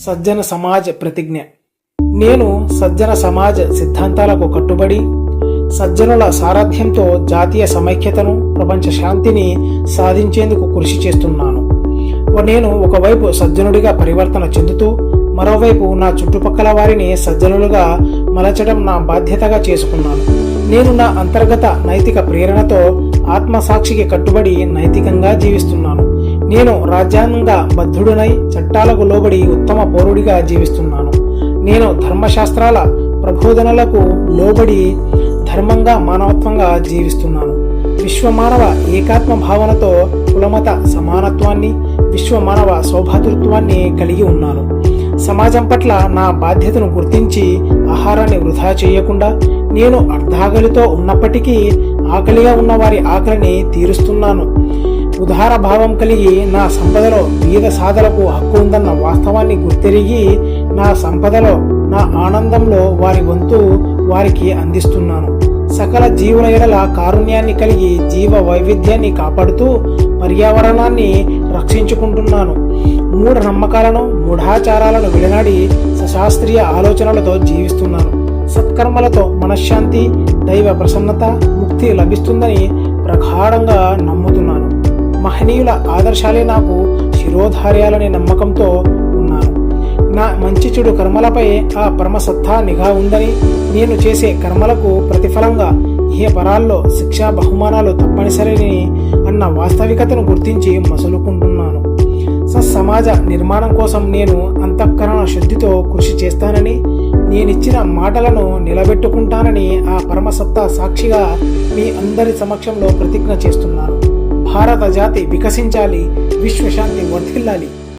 సజ్జన సమాజ్ ప్రతిజ్ఞ. నేను సజ్జన సమాజ్ సిద్ధాంతాలకు కట్టుబడి సజ్జనుల సారథ్యంతో జాతీయ సమైక్యతను, ప్రపంచ శాంతిని సాధించేందుకు కృషి చేస్తున్నాను. నేను ఒకవైపు సజ్జనుడిగా పరివర్తన చెందుతూ మరోవైపు నా చుట్టుపక్కల వారిని సజ్జనులుగా మలచడం నా బాధ్యతగా చేసుకున్నాను. నేను నా అంతర్గత నైతిక ప్రేరణతో ఆత్మసాక్షికి కట్టుబడి నైతికంగా జీవిస్తున్నాను. నేను రాజ్యాంగ బద్ధుడునై చట్టాలకు లోబడి ఉత్తమ పౌరుడిగా జీవిస్తున్నాను. నేను ధర్మశాస్త్రాల ప్రబోధనలకు లోబడి ధర్మంగా, మానవత్వంగా జీవిస్తున్నాను. విశ్వమానవ ఏకాత్మ భావనతో కులమత సమానత్వాన్ని, విశ్వమానవ సౌభాతృత్వాన్ని కలిగి ఉన్నాను. సమాజం పట్ల నా బాధ్యతను గుర్తించి ఆహారాన్ని వృధా చేయకుండా నేను అర్ధాకలితో ఉన్నప్పటికీ ఆకలిగా ఉన్న వారి ఆకలిని తీరుస్తున్నాను. ఉదార భావం కలిగి నా సంపదలో బీద సాధలకు హక్కు ఉందన్న వాస్తవాన్ని గుర్తెరిగి నా సంపదలో, నా ఆనందంలో వారి వంతు వారికి అందిస్తున్నాను. సకల జీవుల ఎడల కారుణ్యాన్ని కలిగి జీవ వైవిధ్యాన్ని కాపాడుతూ పర్యావరణాన్ని రక్షించుకుంటున్నాను. మూఢ నమ్మకాలను, మూఢాచారాలను విడనాడి సశాస్త్రీయ ఆలోచనలతో జీవిస్తున్నాను. సత్కర్మలతో మనశ్శాంతి, దైవ ప్రసన్నత, ముక్తి లభిస్తుందని ప్రగాఢంగా నమ్ముతున్నాను. మహనీయుల ఆదర్శాలే నాకు శిరోధార్యాలనే నమ్మకంతో ఉన్నాను. నా మంచి చెడు కర్మలపై ఆ పరమసత్తా నిఘా ఉందని, నేను చేసే కర్మలకు ప్రతిఫలంగా ఇహపరాల్లో శిక్షా బహుమానాలు తప్పనిసరిని అన్న వాస్తవికతను గుర్తించి మసులుకుంటున్నాను. సమాజ నిర్మాణం కోసం నేను అంతఃకరణ శుద్ధితో కృషి చేస్తానని, నేనిచ్చిన మాటలను నిలబెట్టుకుంటానని ఆ పరమసత్తా సాక్షిగా మీ అందరి సమక్షంలో ప్రతిజ్ఞ చేస్తున్నాను. భారత జాతి వికసించాలి, విశ్వశాంతి వర్ధిల్లాలి.